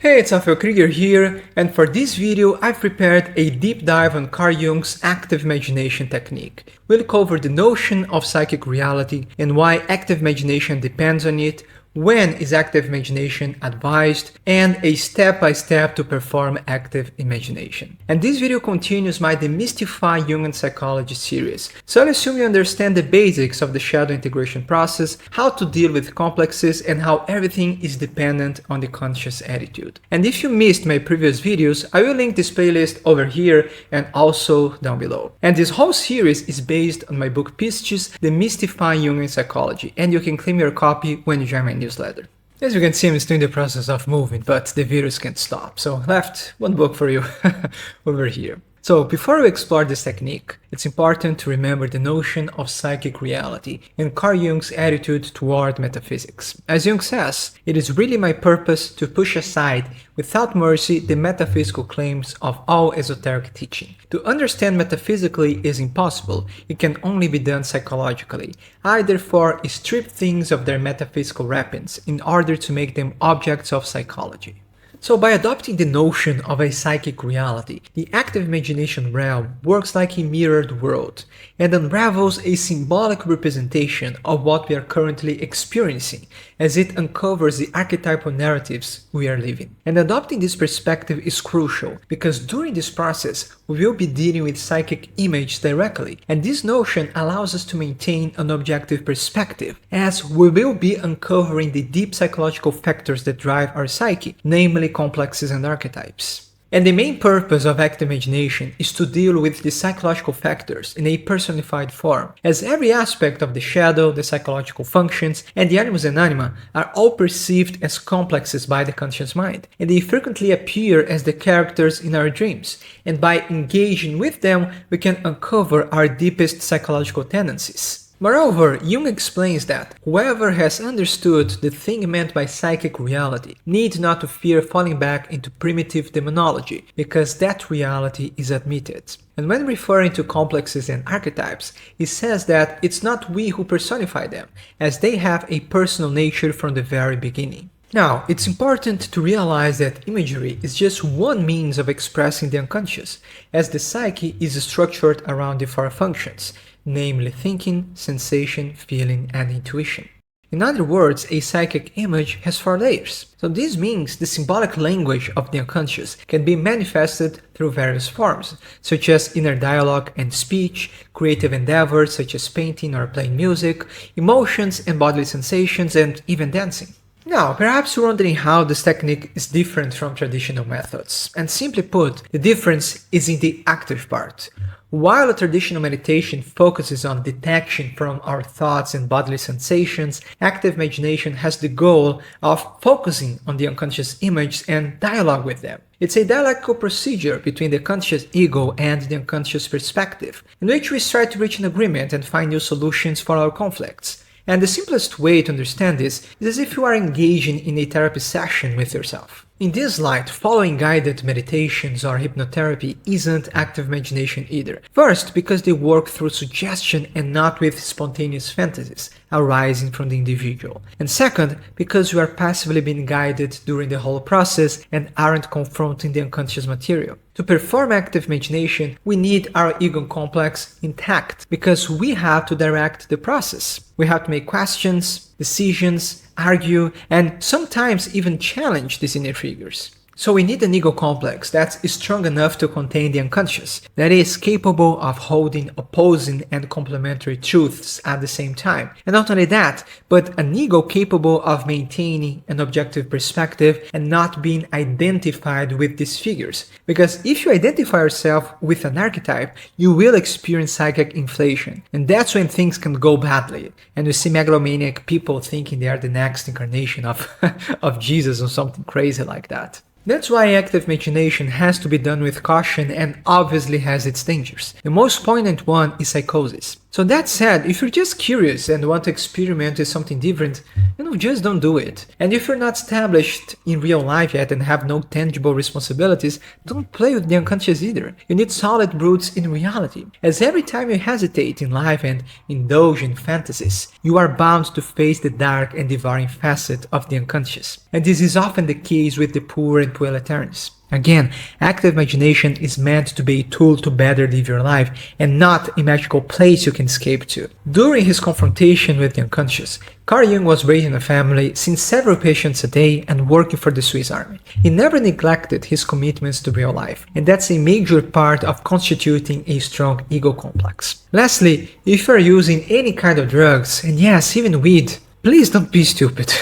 Hey, it's Rafael Krieger here, and for this video I've prepared a deep dive on Carl Jung's active imagination technique. We'll cover the notion of psychic reality and why active imagination depends on it, when is active imagination advised, and a step-by-step to perform active imagination. And this video continues my Demystify Jungian Psychology series, so I'll assume you understand the basics of the shadow integration process, how to deal with complexes, and how everything is dependent on the conscious attitude. And if you missed my previous videos, I will link this playlist over here and also down below. And this whole series is based on my book Pistis, Demystify Jungian Psychology, and you can claim your copy when you join my newsletter. As you can see, I'm still in the process of moving, but the videos can't stop, so left one book for you over here. So before we explore this technique, it's important to remember the notion of psychic reality and Carl Jung's attitude toward metaphysics. As Jung says, it is really my purpose to push aside without mercy the metaphysical claims of all esoteric teaching. To understand metaphysically is impossible, it can only be done psychologically. I therefore strip things of their metaphysical wrappings in order to make them objects of psychology. So by adopting the notion of a psychic reality, the active imagination realm works like a mirrored world and unravels a symbolic representation of what we are currently experiencing as it uncovers the archetypal narratives we are living. And adopting this perspective is crucial because during this process we will be dealing with psychic images directly, and this notion allows us to maintain an objective perspective as we will be uncovering the deep psychological factors that drive our psyche, namely complexes and archetypes. And the main purpose of active imagination is to deal with the psychological factors in a personified form, as every aspect of the shadow, the psychological functions, and the animus and anima are all perceived as complexes by the conscious mind, and they frequently appear as the characters in our dreams, and by engaging with them we can uncover our deepest psychological tendencies. Moreover, Jung explains that whoever has understood the thing meant by psychic reality needs not to fear falling back into primitive demonology, because that reality is admitted. And when referring to complexes and archetypes, he says that it's not we who personify them, as they have a personal nature from the very beginning. Now, it's important to realize that imagery is just one means of expressing the unconscious, as the psyche is structured around the four functions, namely thinking, sensation, feeling, and intuition. In other words, a psychic image has four layers. So this means the symbolic language of the unconscious can be manifested through various forms, such as inner dialogue and speech, creative endeavors such as painting or playing music, emotions and bodily sensations, and even dancing. Now, perhaps you're wondering how this technique is different from traditional methods, and simply put, the difference is in the active part. While a traditional meditation focuses on detection from our thoughts and bodily sensations, active imagination has the goal of focusing on the unconscious image and dialogue with them. It's a dialectical procedure between the conscious ego and the unconscious perspective, in which we try to reach an agreement and find new solutions for our conflicts. And the simplest way to understand this is as if you are engaging in a therapy session with yourself. In this light, following guided meditations or hypnotherapy isn't active imagination either. First, because they work through suggestion and not with spontaneous fantasies arising from the individual. And second, because you are passively being guided during the whole process and aren't confronting the unconscious material. To perform active imagination, we need our ego complex intact because we have to direct the process. We have to make questions, decisions, argue, and sometimes even challenge these inner figures. So we need an ego complex that's strong enough to contain the unconscious, that is capable of holding opposing and complementary truths at the same time. And not only that, but an ego capable of maintaining an objective perspective and not being identified with these figures. Because if you identify yourself with an archetype, you will experience psychic inflation. And that's when things can go badly. And you see megalomaniac people thinking they are the next incarnation of, of Jesus or something crazy like that. That's why active imagination has to be done with caution and obviously has its dangers. The most poignant one is psychosis. So that said, if you're just curious and want to experiment with something different, just don't do it. And if you're not established in real life yet and have no tangible responsibilities, don't play with the unconscious either. You need solid roots in reality, as every time you hesitate in life and indulge in fantasies, you are bound to face the dark and devouring facet of the unconscious. And this is often the case with the poor and proletarians. Again, active imagination is meant to be a tool to better live your life and not a magical place you can escape to. During his confrontation with the unconscious, Carl Jung was raising a family, seeing several patients a day, and working for the Swiss Army. He never neglected his commitments to real life, and that's a major part of constituting a strong ego complex. Lastly, if you are using any kind of drugs, and yes, even weed, please don't be stupid.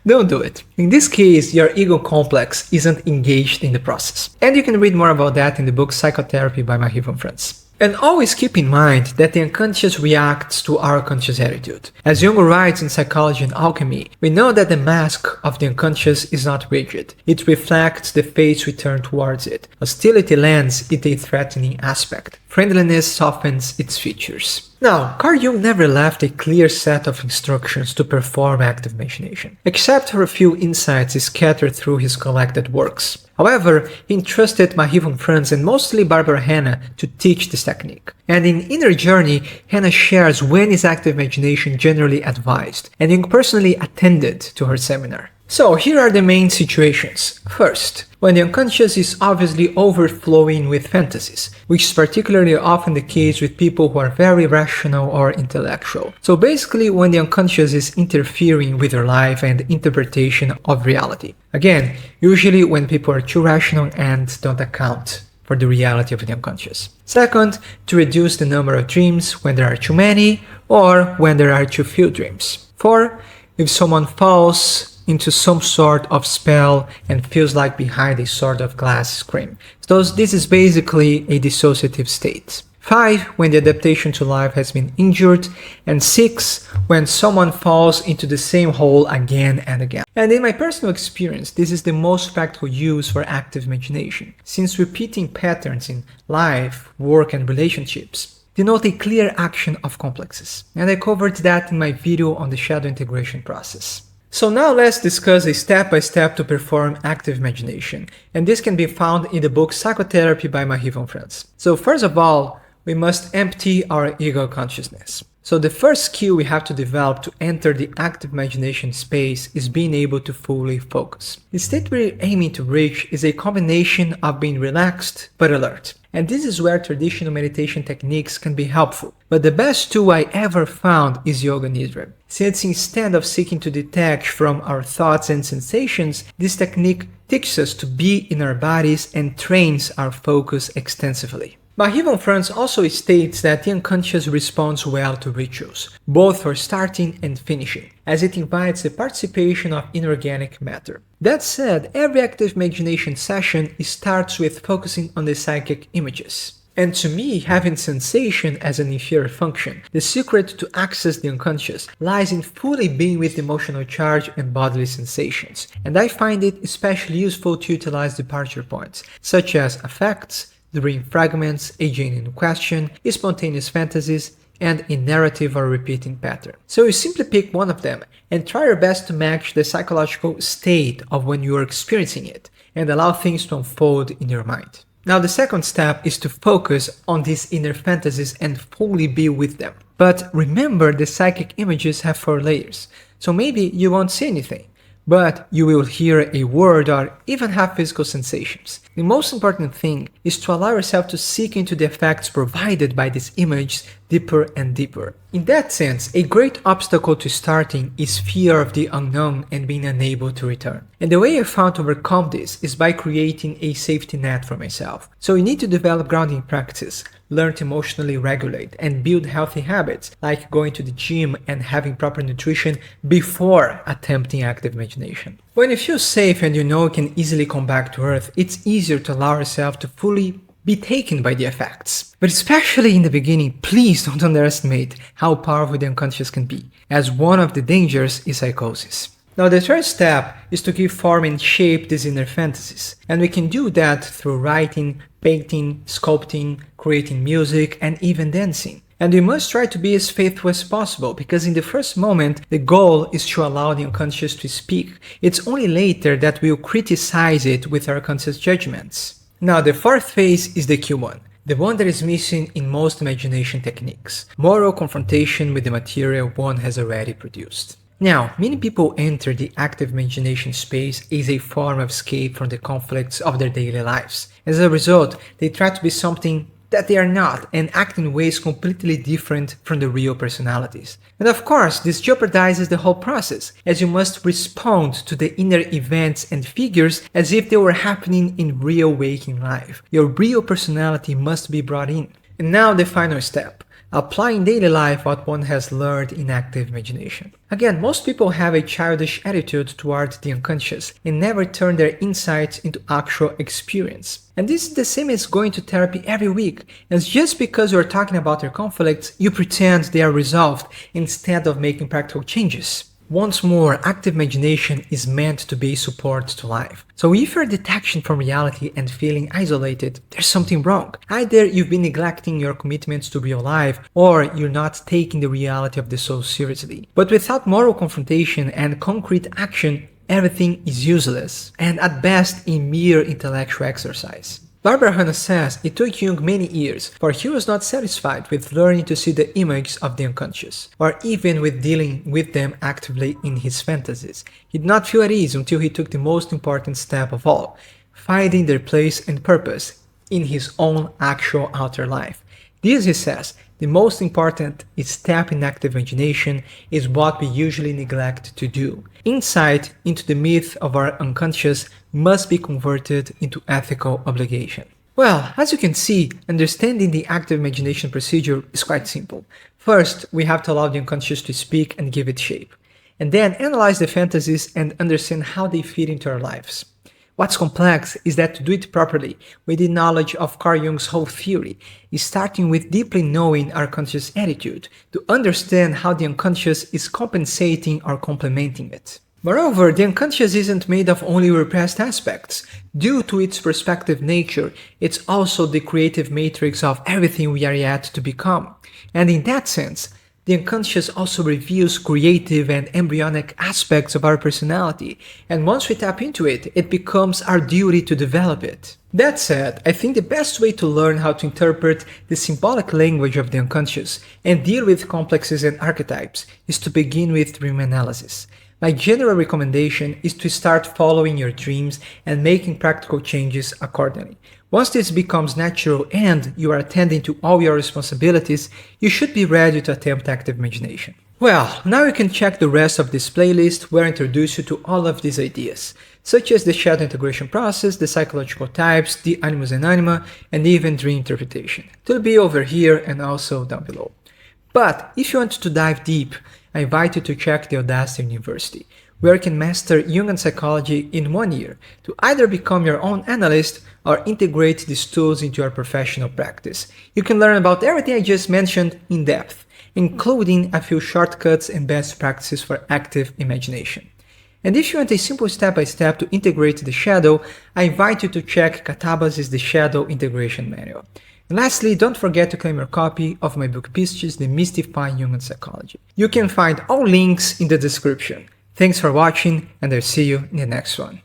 Don't do it. In this case, your ego complex isn't engaged in the process. And you can read more about that in the book Psychotherapy by Marie von Franz. And always keep in mind that the unconscious reacts to our conscious attitude. As Jung writes in Psychology and Alchemy, we know that the mask of the unconscious is not rigid. It reflects the face we turn towards it. Hostility lends it a threatening aspect. Friendliness softens its features. Now, Carl Jung never left a clear set of instructions to perform active imagination, except for a few insights scattered through his collected works. However, he entrusted Marie von Franz and mostly Barbara Hanna to teach this technique. And in Inner Journey, Hanna shares when is active imagination generally advised, and Jung personally attended to her seminar. So here are the main situations. First, when the unconscious is obviously overflowing with fantasies, which is particularly often the case with people who are very rational or intellectual. So basically when the unconscious is interfering with your life and interpretation of reality. Again, usually when people are too rational and don't account for the reality of the unconscious. Second, to reduce the number of dreams when there are too many or when there are too few dreams. 4, if someone falls into some sort of spell and feels like behind a sort of glass screen. So this is basically a dissociative state. 5, when the adaptation to life has been injured. And 6, when someone falls into the same hole again and again. And in my personal experience, this is the most practical use for active imagination, since repeating patterns in life, work, and relationships denote a clear action of complexes. And I covered that in my video on the shadow integration process. So now let's discuss a step-by-step to perform active imagination, and this can be found in the book Psychotherapy by Marie von Franz. So first of all, we must empty our ego consciousness. So the first skill we have to develop to enter the active imagination space is being able to fully focus. The state we're aiming to reach is a combination of being relaxed but alert. And this is where traditional meditation techniques can be helpful. But the best tool I ever found is Yoga Nidra. Since instead of seeking to detach from our thoughts and sensations, this technique teaches us to be in our bodies and trains our focus extensively. Marie von Franz also states that the unconscious responds well to rituals, both for starting and finishing, as it invites the participation of inorganic matter. That said, every active imagination session starts with focusing on the psychic images. And to me, having sensation as an inferior function, the secret to access the unconscious lies in fully being with emotional charge and bodily sensations. And I find it especially useful to utilize departure points, such as affects, dream fragments, a genuine question, spontaneous fantasies, and a narrative or repeating pattern. So you simply pick one of them and try your best to match the psychological state of when you are experiencing it and allow things to unfold in your mind. Now the second step is to focus on these inner fantasies and fully be with them. But remember, the psychic images have 4 layers, so maybe you won't see anything, but you will hear a word or even have physical sensations. The most important thing is to allow yourself to seek into the effects provided by these images deeper and deeper. In that sense, a great obstacle to starting is fear of the unknown and being unable to return. And the way I found to overcome this is by creating a safety net for myself. So you need to develop grounding practices, learn to emotionally regulate, and build healthy habits like going to the gym and having proper nutrition before attempting active imagination. When you feel safe and you know you can easily come back to earth, it's easier to allow yourself to fully be taken by the effects. But especially in the beginning, please don't underestimate how powerful the unconscious can be, as one of the dangers is psychosis. Now the third step is to give form and shape these inner fantasies, and we can do that through writing, painting, sculpting, creating music, and even dancing. And we must try to be as faithful as possible, because in the first moment, the goal is to allow the unconscious to speak. It's only later that we'll criticize it with our conscious judgments. Now, the fourth phase is the key one, the one that is missing in most imagination techniques: moral confrontation with the material one has already produced. Now, many people enter the active imagination space as a form of escape from the conflicts of their daily lives. As a result, they try to be something that they are not and act in ways completely different from the real personalities. And of course, this jeopardizes the whole process, as you must respond to the inner events and figures as if they were happening in real waking life. Your real personality must be brought in. And now the final step: apply in daily life what one has learned in active imagination. Again, most people have a childish attitude towards the unconscious and never turn their insights into actual experience. And this is the same as going to therapy every week, and just because you're talking about your conflicts, you pretend they are resolved instead of making practical changes. Once more, active imagination is meant to be support to life. So if you're detaching from reality and feeling isolated, there's something wrong. Either you've been neglecting your commitments to real life, or you're not taking the reality of the soul seriously. But without moral confrontation and concrete action, everything is useless, and at best a mere intellectual exercise. Barbara Hanna says it took Jung many years, for he was not satisfied with learning to see the image of the unconscious, or even with dealing with them actively in his fantasies. He did not feel at ease until he took the most important step of all, finding their place and purpose in his own actual outer life. This, he says, the most important step in active imagination is what we usually neglect to do. Insight into the myth of our unconscious must be converted into ethical obligation. Well, as you can see, understanding the active imagination procedure is quite simple. First, we have to allow the unconscious to speak and give it shape, and then analyze the fantasies and understand how they fit into our lives. What's complex is that to do it properly, with the knowledge of Carl Jung's whole theory, is starting with deeply knowing our conscious attitude, to understand how the unconscious is compensating or complementing it. Moreover, the unconscious isn't made of only repressed aspects. Due to its perspective nature, it's also the creative matrix of everything we are yet to become. And in that sense, the unconscious also reveals creative and embryonic aspects of our personality, and once we tap into it, it becomes our duty to develop it. That said, I think the best way to learn how to interpret the symbolic language of the unconscious and deal with complexes and archetypes is to begin with dream analysis. My general recommendation is to start following your dreams and making practical changes accordingly. Once this becomes natural and you are attending to all your responsibilities, you should be ready to attempt active imagination. Well, now you can check the rest of this playlist where I introduce you to all of these ideas, such as the shadow integration process, the psychological types, the animus and anima, and even dream interpretation. It'll be over here and also down below. But if you want to dive deep, I invite you to check the Audacity University, where you can master Jungian psychology in 1 year to either become your own analyst or integrate these tools into your professional practice. You can learn about everything I just mentioned in depth, including a few shortcuts and best practices for active imagination. And if you want a simple step-by-step to integrate the shadow, I invite you to check Kataba's The Shadow Integration Manual. And lastly, don't forget to claim your copy of my book Pistis, Demystifying Jungian Psychology. You can find all links in the description. Thanks for watching, and I'll see you in the next one.